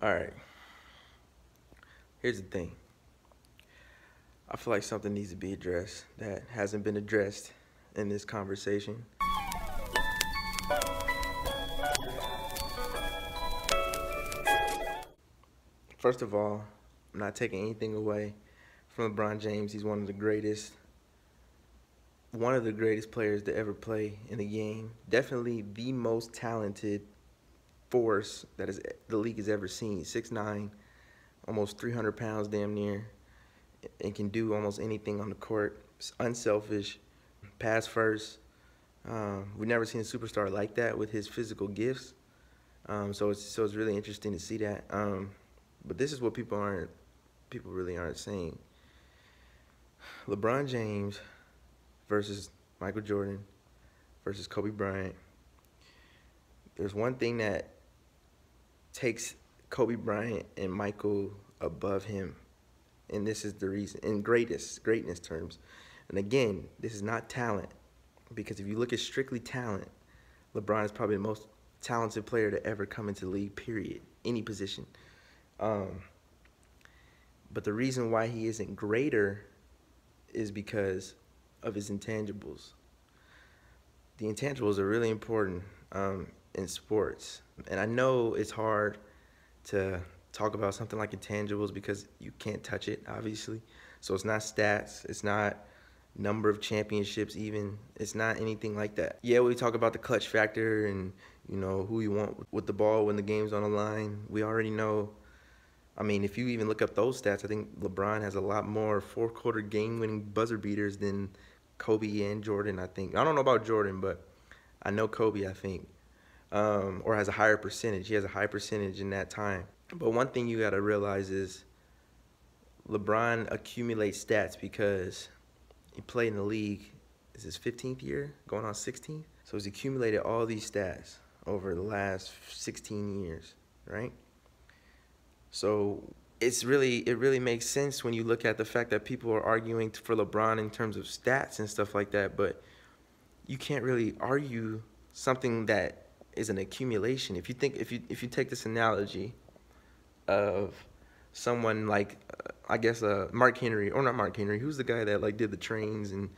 All right, here's the thing. I feel like something needs to be addressed that hasn't been addressed in this conversation. First of all, I'm not taking anything away from LeBron James. He's one of the greatest players to ever play in the game. Definitely the most talented force that the league has ever seen. 6'9", almost 300 pounds damn near, and can do almost anything on the court. It's unselfish, pass first. We've never seen a superstar like that with his physical gifts. So it's really interesting to see that. But this is what people really aren't saying. LeBron James versus Michael Jordan versus Kobe Bryant. There's one thing that takes Kobe Bryant and Michael above him, and this is the reason, in greatness terms. And again, this is not talent, because if you look at strictly talent, LeBron is probably the most talented player to ever come into the league, period, any position. But the reason why he isn't greater is because of his intangibles. The intangibles are really important in sports. And I know it's hard to talk about something like intangibles because you can't touch it, obviously. So it's not stats, it's not number of championships even, it's not anything like that. Yeah, we talk about the clutch factor and, you know, who you want with the ball when the game's on the line. We already know. I mean, if you even look up those stats, I think LeBron has a lot more fourth-quarter game-winning buzzer beaters than Kobe and Jordan, I think. I don't know about Jordan, but I know Kobe, I think, or has a higher percentage. He has a high percentage in that time. But one thing you got to realize is LeBron accumulates stats because he played in the league. Is his 15th year, going on 16th? So he's accumulated all these stats over the last 16 years, right? So it really makes sense when you look at the fact that people are arguing for LeBron in terms of stats and stuff like that, but you can't really argue something that is an accumulation. If you take this analogy of someone like Mark Henry, or not Mark Henry, who's the guy that like did the trains and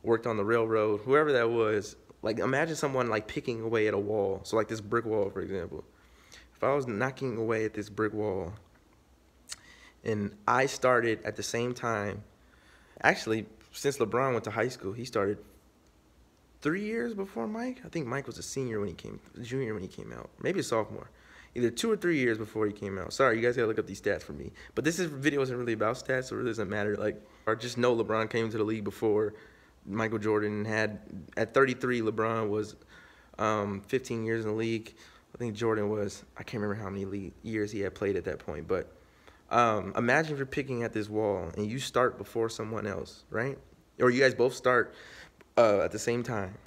worked on the railroad, whoever that was, like imagine someone like picking away at a wall. So like this brick wall, for example. If I was knocking away at this brick wall and I started at the same time, actually, since LeBron went to high school, he started 3 years before Mike. I think Mike was a junior when he came out, maybe a sophomore. Either 2 or 3 years before he came out. Sorry, you guys gotta look up these stats for me. But this video isn't really about stats, so it really doesn't matter. Like, or just know LeBron came to the league before Michael Jordan had. At 33, LeBron was 15 years in the league. I think Jordan was, I can't remember how many years he had played at that point, but imagine if you're picking at this wall and you start before someone else, right? Or you guys both start at the same time.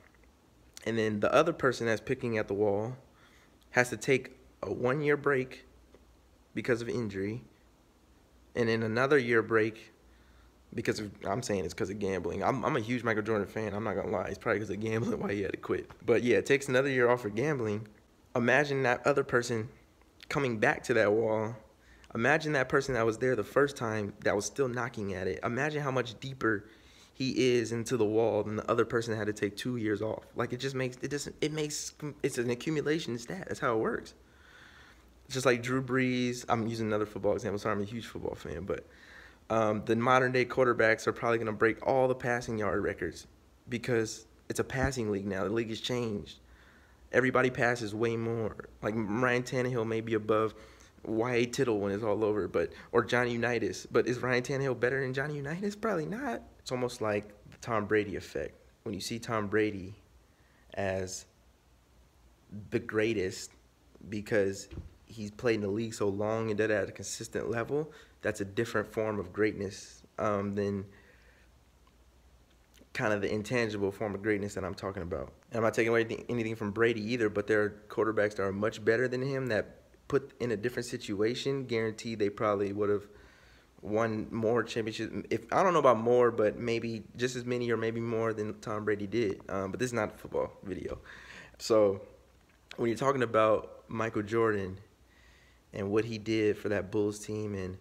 And then the other person that's picking at the wall has to take a 1-year break because of injury, and then another year break because of, I'm saying it's because of gambling. I'm a huge Michael Jordan fan, I'm not gonna lie. It's probably because of gambling why he had to quit. But yeah, it takes another year off for gambling. Imagine that other person coming back to that wall. Imagine that person that was there the first time that was still knocking at it. Imagine how much deeper he is into the wall than the other person that had to take 2 years off. Like it's an accumulation stat. That's how it works. It's just like Drew Brees. I'm using another football example. Sorry, I'm a huge football fan, but the modern day quarterbacks are probably going to break all the passing yard records because it's a passing league now. The league has changed. Everybody passes way more. Like Ryan Tannehill may be above Y.A. Tittle when it's all over, or Johnny Unitas. But is Ryan Tannehill better than Johnny Unitas? Probably not. It's almost like the Tom Brady effect. When you see Tom Brady as the greatest because he's played in the league so long and did it at a consistent level, that's a different form of greatness than kind of the intangible form of greatness that I'm talking about. And I'm not taking away anything from Brady either, but there are quarterbacks that are much better than him that put in a different situation, guaranteed they probably would have won more championships. I don't know about more, but maybe just as many or maybe more than Tom Brady did. But this is not a football video. So when you're talking about Michael Jordan and what he did for that Bulls team, and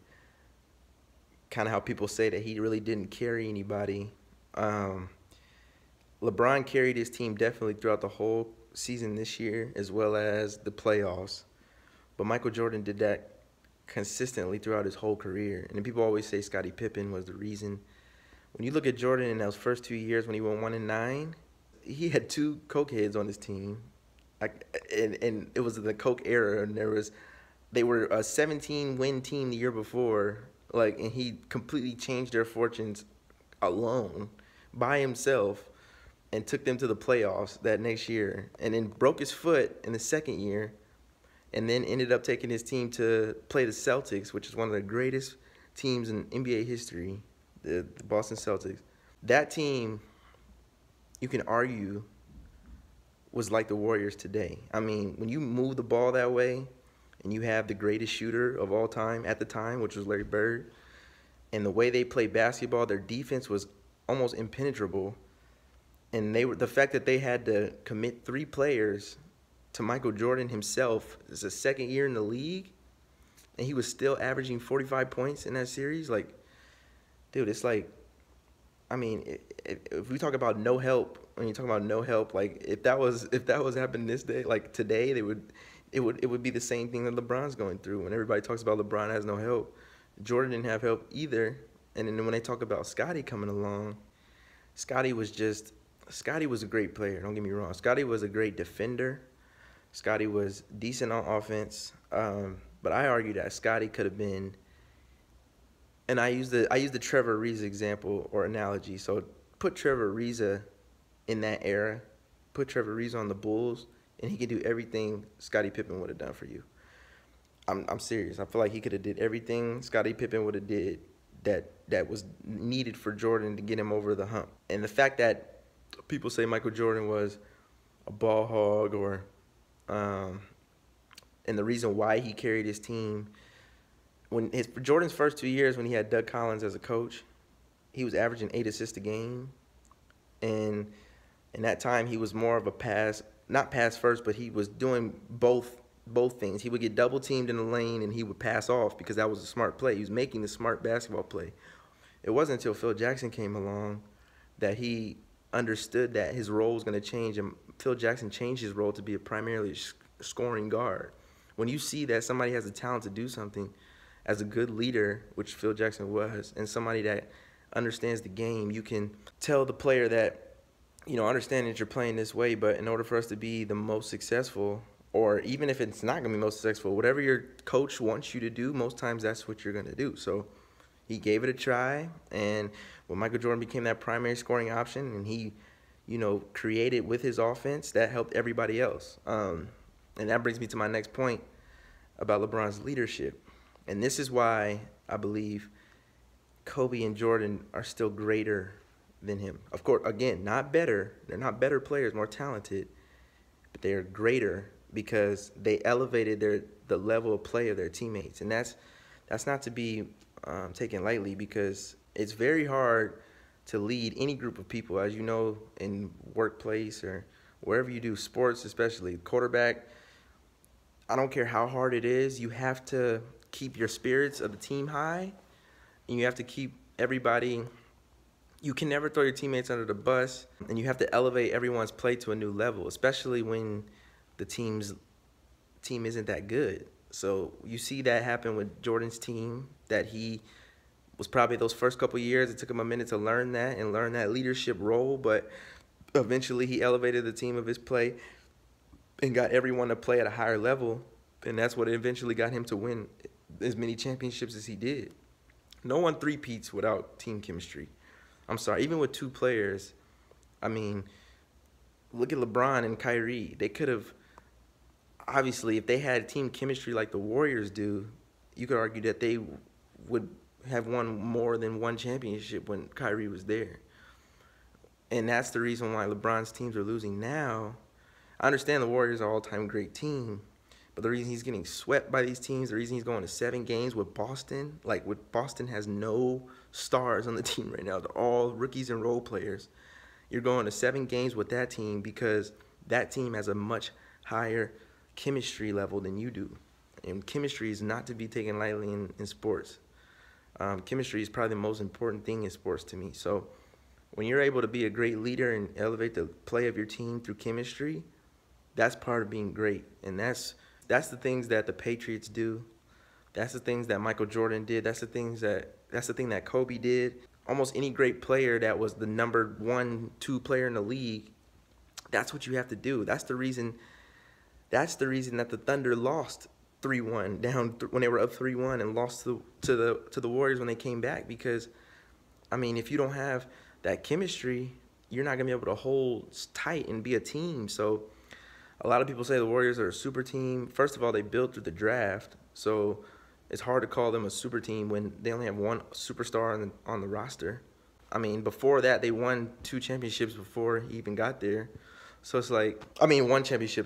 kind of how people say that he really didn't carry anybody. Um, LeBron carried his team definitely throughout the whole season this year as well as the playoffs. But Michael Jordan did that consistently throughout his whole career. And then people always say Scottie Pippen was the reason. When you look at Jordan in those first 2 years when he went 1-9, he had two cokeheads on his team. And it was the Coke era, and they were a 17-win team the year before, and he completely changed their fortunes alone by himself and took them to the playoffs that next year, and then broke his foot in the second year, and then ended up taking his team to play the Celtics, which is one of the greatest teams in NBA history, the Boston Celtics. That team, you can argue, was like the Warriors today. I mean, when you move the ball that way and you have the greatest shooter of all time at the time, which was Larry Bird, and the way they played basketball, their defense was almost impenetrable. And the fact that they had to commit 3 players to Michael Jordan himself is the second year in the league, and he was still averaging 45 points in that series. Dude, it's I mean, if we talk about no help, when you talk about no help, if that was happening this day, today, it would be the same thing that LeBron's going through. When everybody talks about LeBron has no help, Jordan didn't have help either. And then when they talk about Scottie coming along, Scottie was a great player. Don't get me wrong. Scottie was a great defender. Scottie was decent on offense. But I argue that Scottie could have been. And I use the Trevor Ariza example or analogy. So put Trevor Ariza in that era, put Trevor Ariza on the Bulls, and he could do everything Scottie Pippen would have done for you. I'm serious. I feel like he could have did everything Scottie Pippen would have did that was needed for Jordan to get him over the hump. And the fact that people say Michael Jordan was a ball hog, and the reason why he carried his team. Jordan's first 2 years when he had Doug Collins as a coach, he was averaging 8 assists a game. And in that time, he was more of a not pass first, but he was doing both things. He would get double teamed in the lane and he would pass off because that was a smart play. He was making the smart basketball play. It wasn't until Phil Jackson came along that he understood that his role was going to change, and Phil Jackson changed his role to be a primarily scoring guard. When you see that somebody has the talent to do something, as a good leader, which Phil Jackson was, and somebody that understands the game, you can tell the player that, I understand that you're playing this way, but in order for us to be the most successful, or even if it's not going to be most successful, whatever your coach wants you to do, most times that's what you're going to do. So he gave it a try, and when Michael Jordan became that primary scoring option, and he, created with his offense, that helped everybody else. And that brings me to my next point about LeBron's leadership. And this is why I believe Kobe and Jordan are still greater than him. Of course, again, not better. They're not better players, more talented, but they are greater because they elevated the level of play of their teammates. And that's not to be taken lightly, because it's very hard to lead any group of people, as you know, in workplace or wherever you do, sports especially. Quarterback, I don't care how hard it is, you have to keep your spirits of the team high, and you have to keep everybody. You can never throw your teammates under the bus, and you have to elevate everyone's play to a new level, especially when the team isn't that good. So you see that happen with Jordan's team, that he was probably those first couple of years, it took him a minute to learn that leadership role, but eventually he elevated the team of his play and got everyone to play at a higher level, and that's what eventually got him to win as many championships as he did. No one three-peats without team chemistry. I'm sorry, even with 2 players, I mean, look at LeBron and Kyrie. They could have, obviously, if they had team chemistry like the Warriors do, you could argue that they would have won more than one championship when Kyrie was there. And that's the reason why LeBron's teams are losing now. I understand the Warriors are an all-time great team, but the reason he's getting swept by these teams, the reason he's going to 7 games with Boston, Boston has no stars on the team right now. They're all rookies and role players. You're going to 7 games with that team because that team has a much higher chemistry level than you do. And chemistry is not to be taken lightly in sports. Chemistry is probably the most important thing in sports to me. So when you're able to be a great leader and elevate the play of your team through chemistry, that's part of being great. And that's the things that the Patriots do. That's the things that Michael Jordan did. That's the thing that Kobe did. Almost any great player that was the number 1, 2 player in the league, that's what you have to do. That's the reason that the Thunder lost 3-1 down when they were up 3-1 and lost to the Warriors when they came back, because I mean, if you don't have that chemistry, you're not going to be able to hold tight and be a team. So a lot of people say the Warriors are a super team. First of all, they built through the draft, so it's hard to call them a super team when they only have one superstar on the roster. I mean, before that, they won 2 championships before he even got there. So it's like, I mean, one championship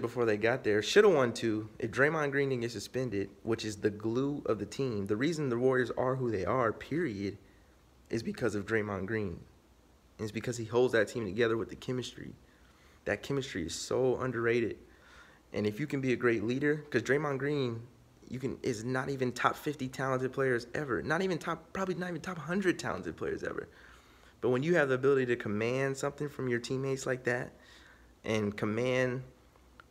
before they got there. Should have won 2 if Draymond Green didn't get suspended, which is the glue of the team. The reason the Warriors are who they are, period, is because of Draymond Green. And it's because he holds that team together with the chemistry. That chemistry is so underrated. And if you can be a great leader, because Draymond Green, is not even top 50 talented players ever. Probably not even top 100 talented players ever. But when you have the ability to command something from your teammates like that, and command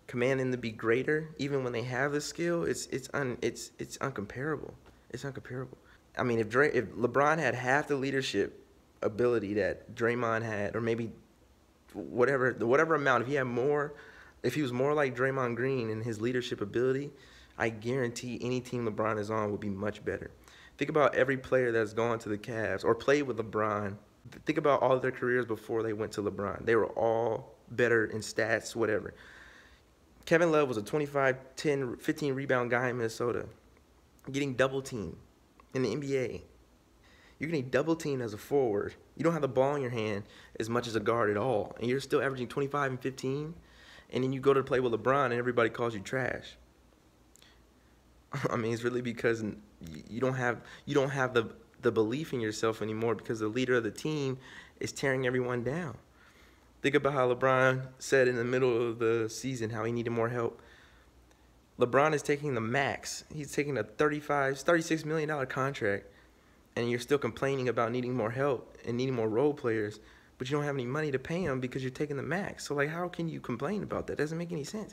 them to be greater, even when they have the skill, it's uncomparable. It's uncomparable. I mean, if LeBron had half the leadership ability that Draymond had, or maybe whatever amount, if he was more like Draymond Green in his leadership ability, I guarantee any team LeBron is on would be much better. Think about every player that's gone to the Cavs or played with LeBron. Think about all of their careers before they went to LeBron. They were all better in stats, whatever. Kevin Love was a 25, 10, 15 rebound guy in Minnesota, getting double teamed in the NBA. You're getting double teamed as a forward. You don't have the ball in your hand as much as a guard at all, and you're still averaging 25 and 15, and then you go to play with LeBron and everybody calls you trash. I mean, it's really because you don't have the belief in yourself anymore, because the leader of the team is tearing everyone down. Think about how LeBron said in the middle of the season how he needed more help. LeBron is taking the max. He's taking a $36 million contract, and you're still complaining about needing more help and needing more role players, but you don't have any money to pay him because you're taking the max. So, like, how can you complain about that? It doesn't make any sense.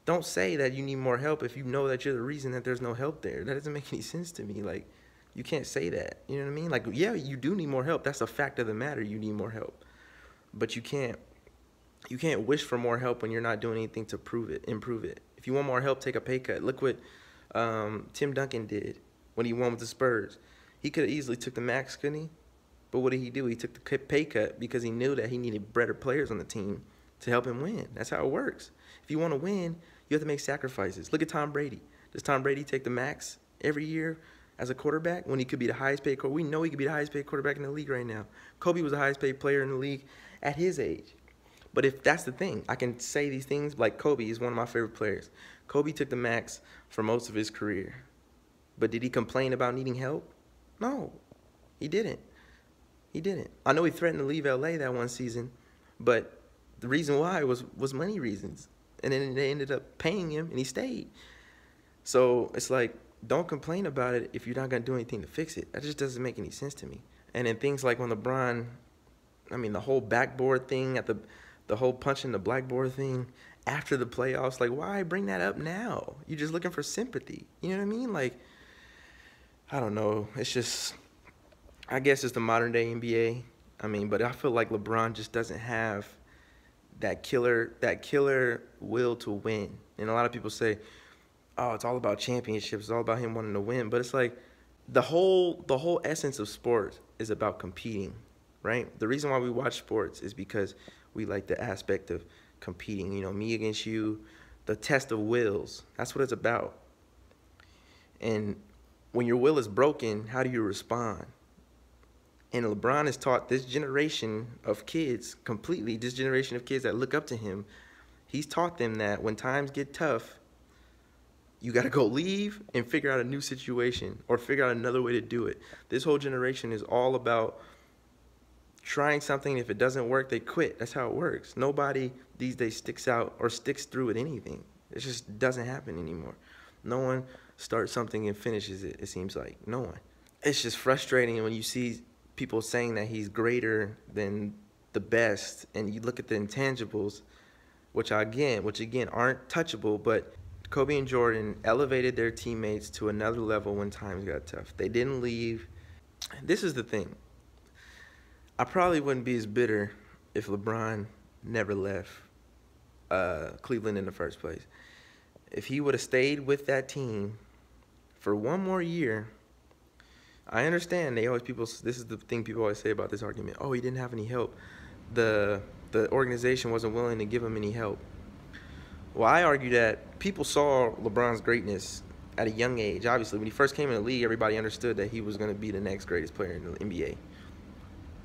Don't say that you need more help if you know that you're the reason that there's no help there. That doesn't make any sense to me. Like, you can't say that. You know what I mean? Like, yeah, you do need more help. That's a fact of the matter. You need more help. But you can't wish for more help when you're not doing anything to improve it. If you want more help, take a pay cut. Look what Tim Duncan did when he won with the Spurs. He could have easily took the max, couldn't he? But what did he do? He took the pay cut because he knew that he needed better players on the team to help him win. That's how it works. If you want to win, you have to make sacrifices. Look at Tom Brady. Does Tom Brady take the max every year as a quarterback when he could be the highest paid quarterback? We know he could be the highest paid quarterback in the league right now. Kobe was the highest paid player in the league at his age. But if that's the thing, I can say these things like Kobe is one of my favorite players. Kobe took the max for most of his career. But did he complain about needing help? No, he didn't. He didn't. I know he threatened to leave LA that one season, but the reason why was money reasons. And then they ended up paying him, and he stayed. So it's like, don't complain about it if you're not going to do anything to fix it. That just doesn't make any sense to me. And then things like when LeBron, I mean, the whole backboard thing, the whole punching the blackboard thing after the playoffs, like, why bring that up now? You're just looking for sympathy. You know what I mean? Like, I don't know. It's just, I guess it's the modern day NBA. I mean, but I feel like LeBron just doesn't have that killer will to win. And a lot of people say, oh, it's all about championships. It's all about him wanting to win. But it's like the whole essence of sports is about competing, right? The reason why we watch sports is because we like the aspect of competing. You know, me against you, the test of wills. That's what it's about. And when your will is broken, how do you respond? And LeBron has taught this generation of kids this generation of kids that look up to him, he's taught them that when times get tough, you got to go leave and figure out a new situation or figure out another way to do it. This whole generation is all about trying something. If it doesn't work, they quit. That's how it works. Nobody these days sticks out or sticks through with anything. It just doesn't happen anymore. No one starts something and finishes it, it seems like. No one. It's just frustrating when you see people saying that he's greater than the best, and you look at the intangibles, which again aren't touchable, but Kobe and Jordan elevated their teammates to another level when times got tough. They didn't leave. This is the thing. I probably wouldn't be as bitter if LeBron never left Cleveland in the first place. If he would have stayed with that team for one more year, I understand this is the thing people always say about this argument. Oh, he didn't have any help. The organization wasn't willing to give him any help. Well, I argue that people saw LeBron's greatness at a young age. Obviously, when he first came in the league, everybody understood that he was going to be the next greatest player in the NBA.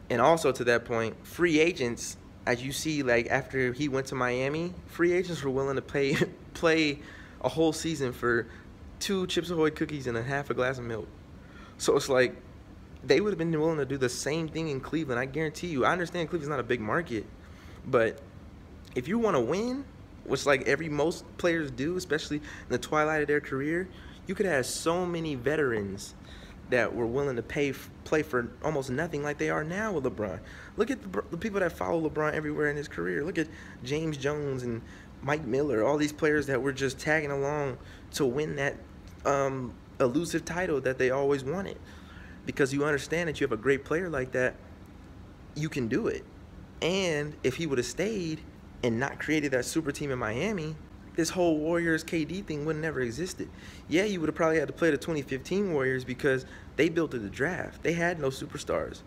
And also to that point, free agents, as you see, like after he went to Miami, free agents were willing to play a whole season for 2 Chips Ahoy cookies and a half a glass of milk. So it's like they would have been willing to do the same thing in Cleveland. I guarantee you. I understand Cleveland's not a big market, but if you want to win, which like most players do, especially in the twilight of their career, you could have so many veterans that were willing to play for almost nothing like they are now with LeBron. Look at the people that follow LeBron everywhere in his career. Look at James Jones and Mike Miller, all these players that were just tagging along to win that elusive title that they always wanted. Because you understand that you have a great player like that, you can do it. And if he would have stayed and not created that super team in Miami, this whole Warriors KD thing would have never existed. Yeah, you would have probably had to play the 2015 Warriors because they built it the draft. They had no superstars.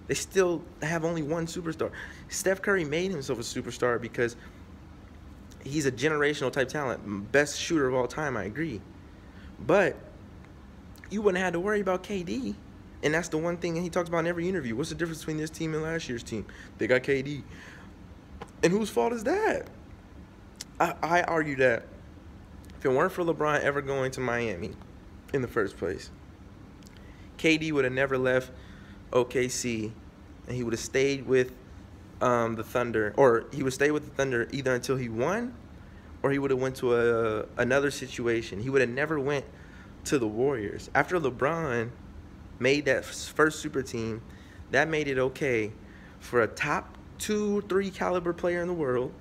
They still have only one superstar. Steph Curry made himself a superstar because he's a generational type talent. Best shooter of all time, I agree. But you wouldn't have had to worry about KD. And that's the one thing he talks about in every interview. What's the difference between this team and last year's team? They got KD. And whose fault is that? I argue that if it weren't for LeBron ever going to Miami in the first place, KD would have never left OKC, and he would have stayed with the Thunder, or he would stay with the Thunder either until he won, or he would have went to another situation. He would have never went to the Warriors. After LeBron made that first super team, that made it okay for a top 2-3 caliber player in the world.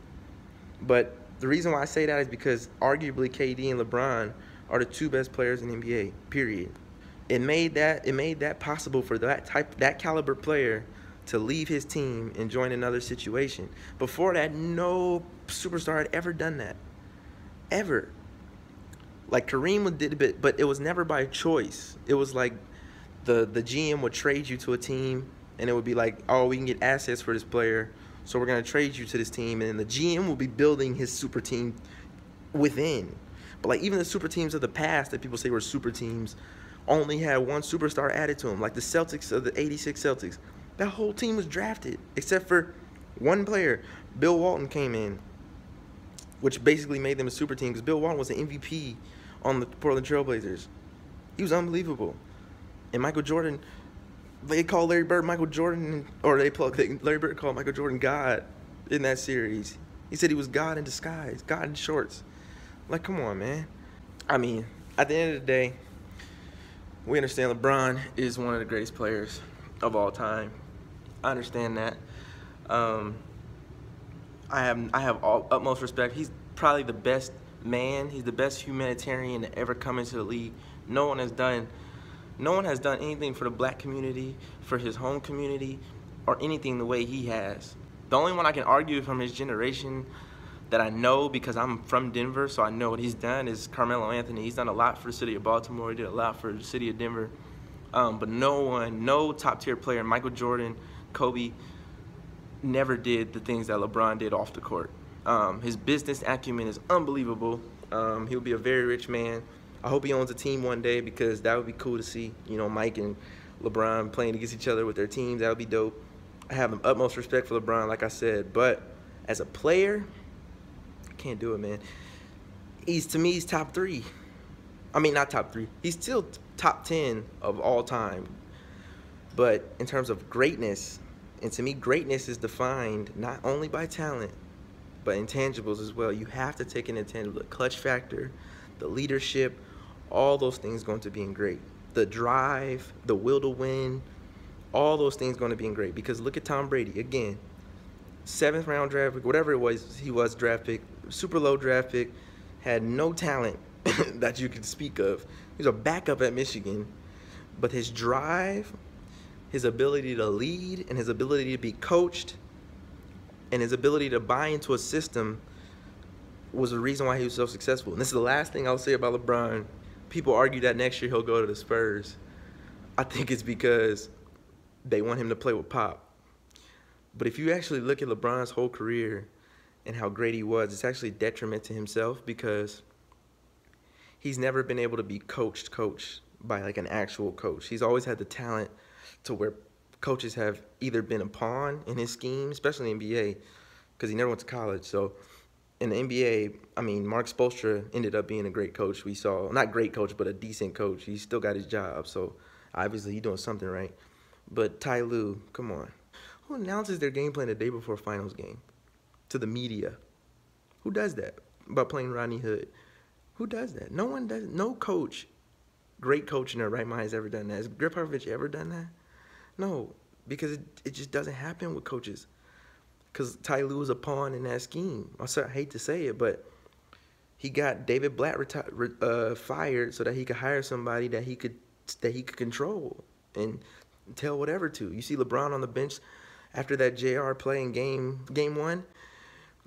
But the reason why I say that is because arguably KD and LeBron are the 2 best players in the NBA, period. It made that possible for that caliber player to leave his team and join another situation. Before that, no superstar had ever done that. Ever. Like Kareem did it, but it was never by choice. It was like the GM would trade you to a team, and it would be like, oh, we can get assets for this player, so we're going to trade you to this team, and then the GM will be building his super team within. But like even the super teams of the past that people say were super teams only had one superstar added to them, like the Celtics of the '86 Celtics. That whole team was drafted except for one player. Bill Walton came in, which basically made them a super team because Bill Walton was the MVP on the Portland Trailblazers. He was unbelievable. And Michael Jordan, they called Larry Bird Michael Jordan, or Larry Bird called Michael Jordan God in that series. He said he was God in disguise, God in shorts. Like, come on, man. I mean, at the end of the day, we understand LeBron is one of the greatest players of all time. I understand that. I have utmost respect. He's probably the best man. He's the best humanitarian to ever come into the league. No one has done anything for the black community, for his home community, or anything the way he has. The only one I can argue from his generation that I know, because I'm from Denver, so I know what he's done, is Carmelo Anthony. He's done a lot for the city of Baltimore. He did a lot for the city of Denver. But no top-tier player, Michael Jordan, Kobe, never did the things that LeBron did off the court. His business acumen is unbelievable. He'll be a very rich man. I hope he owns a team one day, because that would be cool to see, you know, Mike and LeBron playing against each other with their teams. That would be dope. I have the utmost respect for LeBron, like I said, but as a player, I can't do it, man. To me, he's top 3. I mean, not top 3. He's still top 10 of all time. But in terms of greatness, and to me, greatness is defined not only by talent, but intangibles as well. You have to take an intangible, the clutch factor, the leadership, all those things going to be in great. The drive, the will to win, all those things going to be in great. Because look at Tom Brady again, 7th round draft pick, whatever it was, he was draft pick, super low draft pick, had no talent that you could speak of. He was a backup at Michigan, but his drive, his ability to lead, and his ability to be coached, and his ability to buy into a system was the reason why he was so successful. And this is the last thing I'll say about LeBron. People argue that next year he'll go to the Spurs. I think it's because they want him to play with Pop. But if you actually look at LeBron's whole career and how great he was, it's actually a detriment to himself because he's never been able to be coached by like an actual coach. He's always had the talent to where coaches have either been a pawn in his scheme, especially in the NBA, because he never went to college. So in the NBA, I mean, Mark Spoelstra ended up being a great coach. We saw, not great coach, but a decent coach. He still got his job, so obviously he's doing something right. But Ty Lue, come on. Who announces their game plan the day before a finals game? To the media. Who does that? About playing Rodney Hood. Who does that? No one does. No coach, great coach in their right mind has ever done that. Has Greg Popovich ever done that? No, because it just doesn't happen with coaches. Because Ty Lue was a pawn in that scheme. I hate to say it, but he got David Blatt fired so that he could hire somebody that he could control and tell whatever to. You see LeBron on the bench after that JR play in game one,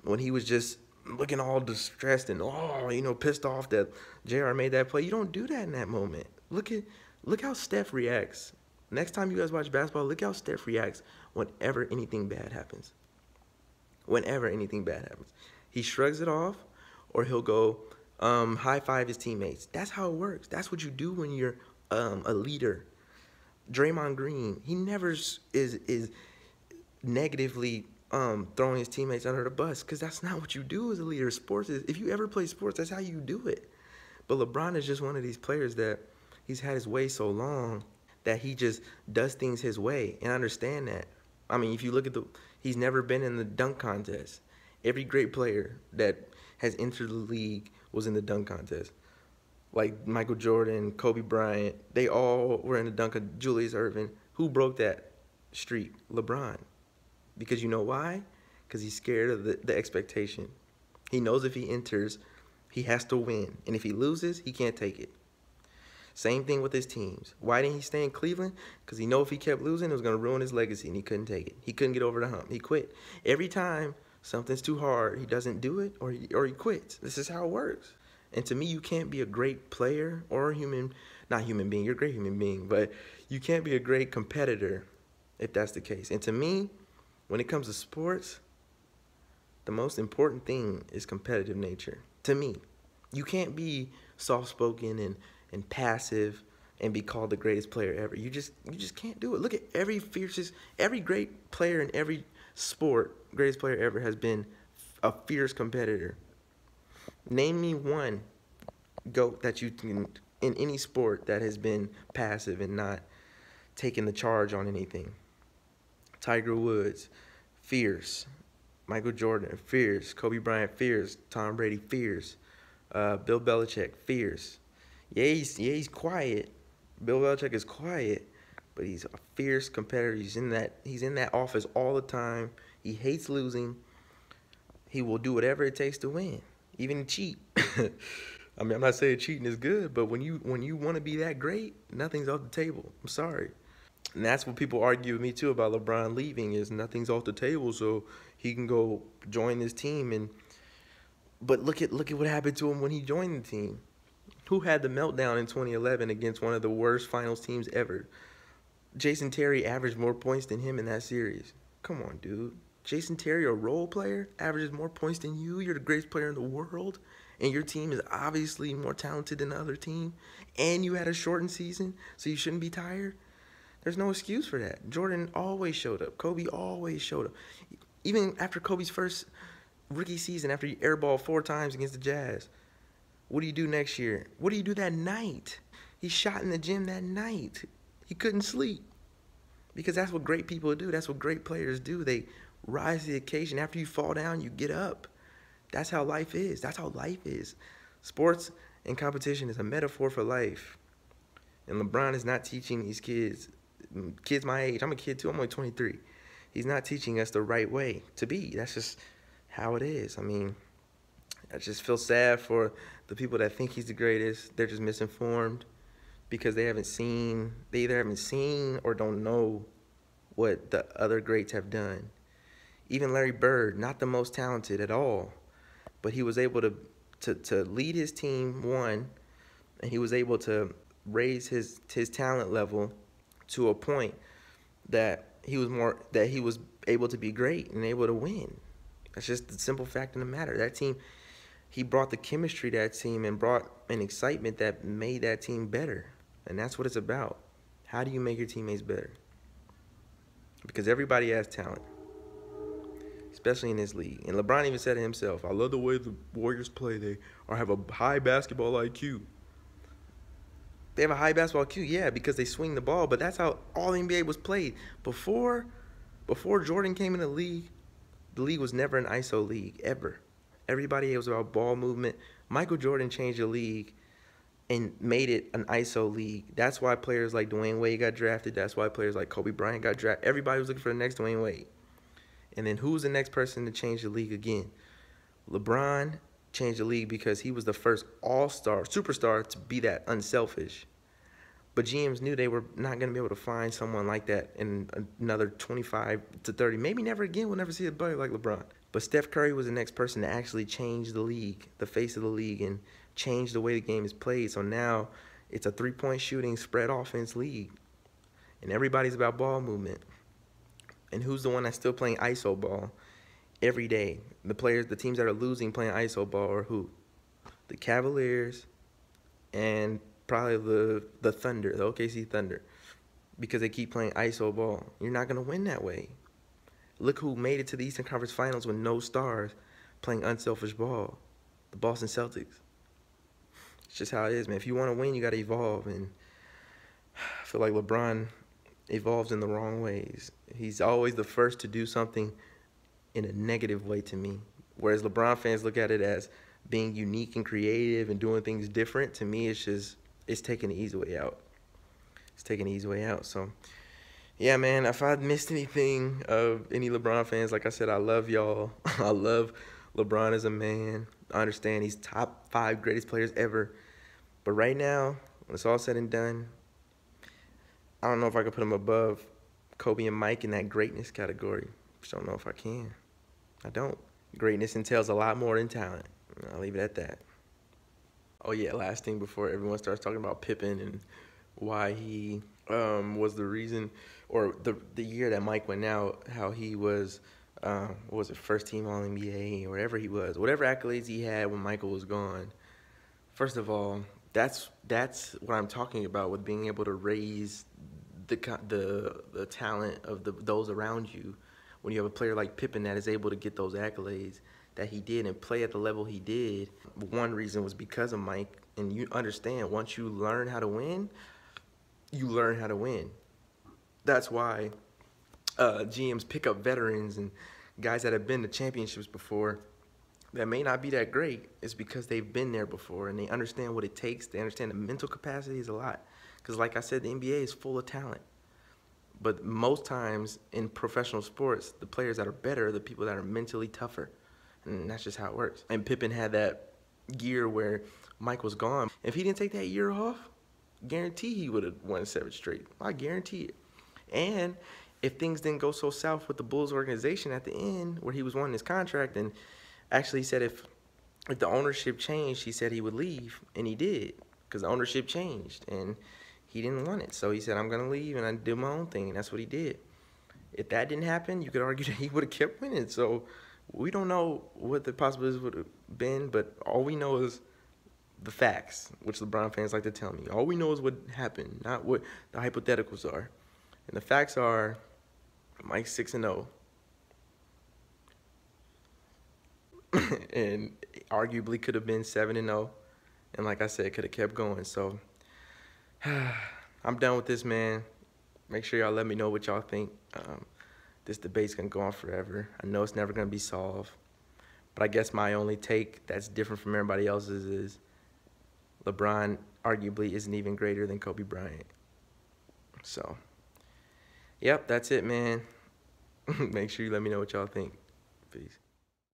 when he was just looking all distressed and pissed off that JR made that play. You don't do that in that moment. Look how Steph reacts. Next time you guys watch basketball, look how Steph reacts whenever anything bad happens. Whenever anything bad happens. He shrugs it off, or he'll go high-five his teammates. That's how it works. That's what you do when you're a leader. Draymond Green, he never is negatively throwing his teammates under the bus, because that's not what you do as a leader. Sports is, if you ever play sports, that's how you do it. But LeBron is just one of these players that he's had his way so long that he just does things his way, and I understand that. I mean, if you look at he's never been in the dunk contest. Every great player that has entered the league was in the dunk contest. Like Michael Jordan, Kobe Bryant, they all were in the dunk contest. Julius Erving. Who broke that streak? LeBron. Because you know why? Because he's scared of the expectation. He knows if he enters, he has to win. And if he loses, he can't take it. Same thing with his teams. Why didn't he stay in Cleveland? Because he knew if he kept losing, it was going to ruin his legacy, and he couldn't take it. He couldn't get over the hump. He quit. Every time something's too hard, he doesn't do it, or he quits. This is how it works. And to me, you can't be a great player or not human being. You're a great human being, but you can't be a great competitor if that's the case. And to me, when it comes to sports, the most important thing is competitive nature. To me, you can't be soft-spoken and passive and be called the greatest player ever. You just can't do it. Look at every great player in every sport, greatest player ever has been a fierce competitor. Name me one GOAT that you can, in any sport, that has been passive and not taking the charge on anything. Tiger Woods, fierce. Michael Jordan, fierce. Kobe Bryant, fierce. Tom Brady, fierce. Bill Belichick, fierce. Yeah, he's quiet. Bill Belichick is quiet, but he's a fierce competitor. He's in that office all the time. He hates losing. He will do whatever it takes to win, even cheat. I mean, I'm not saying cheating is good, but when you want to be that great, nothing's off the table. I'm sorry. And that's what people argue with me too about LeBron leaving, is nothing's off the table, so he can go join this team. But look at what happened to him when he joined the team. Who had the meltdown in 2011 against one of the worst finals teams ever? Jason Terry averaged more points than him in that series. Come on, dude. Jason Terry, a role player, averages more points than you. You're the greatest player in the world, and your team is obviously more talented than the other team, and you had a shortened season, so you shouldn't be tired. There's no excuse for that. Jordan always showed up. Kobe always showed up. Even after Kobe's first rookie season, after he airballed 4 times against the Jazz, what do you do next year? What do you do that night? He shot in the gym that night. He couldn't sleep. Because that's what great people do. That's what great players do. They rise to the occasion. After you fall down, you get up. That's how life is. That's how life is. Sports and competition is a metaphor for life. And LeBron is not teaching these kids my age. I'm a kid too. I'm only 23. He's not teaching us the right way to be. That's just how it is. I mean, I just feel sad for the people that think he's the greatest. They're just misinformed because they either haven't seen or don't know what the other greats have done. Even Larry Bird, not the most talented at all, but he was able to lead his team, one, and he was able to raise his talent level to a point that he was able to be great and able to win. That's just the simple fact of the matter. That team, he brought the chemistry to that team and brought an excitement that made that team better. And that's what it's about. How do you make your teammates better? Because everybody has talent, especially in this league. And LeBron even said it himself, I love the way the Warriors play. They have a high basketball IQ. They have a high basketball IQ, yeah, because they swing the ball. But that's how all the NBA was played. Before Jordan came in the league was never an ISO league, ever. Everybody was about ball movement. Michael Jordan changed the league and made it an ISO league. That's why players like Dwayne Wade got drafted. That's why players like Kobe Bryant got drafted. Everybody was looking for the next Dwayne Wade. And then who's the next person to change the league again? LeBron changed the league because he was the first all-star, superstar to be that unselfish. But GMs knew they were not going to be able to find someone like that in another 25 to 30. Maybe never again. We'll never see a player like LeBron. But Steph Curry was the next person to actually change the league, the face of the league, and change the way the game is played. So now it's a three-point shooting spread offense league. And everybody's about ball movement. And who's the one that's still playing ISO ball every day? The teams that are losing playing ISO ball are who? The Cavaliers and probably the Thunder, the OKC Thunder, because they keep playing ISO ball. You're not going to win that way. Look who made it to the Eastern Conference Finals with no stars playing unselfish ball. The Boston Celtics. It's just how it is, man. If you want to win, you got to evolve. And I feel like LeBron evolves in the wrong ways. He's always the first to do something in a negative way to me. Whereas LeBron fans look at it as being unique and creative and doing things different. To me, it's taking the easy way out. It's taking the easy way out. So, yeah, man, if I missed anything of any LeBron fans, like I said, I love y'all. I love LeBron as a man. I understand he's top 5 greatest players ever. But right now, when it's all said and done, I don't know if I could put him above Kobe and Mike in that greatness category. Just don't know if I can. I don't. Greatness entails a lot more than talent. I'll leave it at that. Oh, yeah, last thing before everyone starts talking about Pippen and why he was the reason, or the year that Mike went out, how he was, what was it, first team All-NBA, or whatever he was, whatever accolades he had when Michael was gone. First of all, that's what I'm talking about with being able to raise the talent of those around you. When you have a player like Pippen that is able to get those accolades that he did and play at the level he did, one reason was because of Mike. And you understand, once you learn how to win, you learn how to win. That's why GMs pick up veterans and guys that have been to championships before that may not be that great. It's because they've been there before and they understand what it takes. They understand the mental capacity is a lot. Because like I said, the NBA is full of talent. But most times in professional sports, the players that are better are the people that are mentally tougher. And that's just how it works. And Pippen had that year where Mike was gone. If he didn't take that year off, guarantee he would have won 7 straight. I guarantee it. And if things didn't go so south with the Bulls organization at the end where he was wanting his contract, and actually he said if the ownership changed, he said he would leave. And he did, because the ownership changed. And he didn't want it. So he said, I'm going to leave, and I did my own thing. And that's what he did. If that didn't happen, you could argue that he would have kept winning. So we don't know what the possibilities would have been, but all we know is the facts, which LeBron fans like to tell me. All we know is what happened, not what the hypotheticals are. And the facts are Mike's 6-0. And arguably could have been 7-0. And like I said, could have kept going. So I'm done with this, man. Make sure y'all let me know what y'all think. This debate's going to go on forever. I know it's never going to be solved. But I guess my only take that's different from everybody else's is LeBron arguably isn't even greater than Kobe Bryant. So, yep, that's it, man. Make sure you let me know what y'all think. Peace.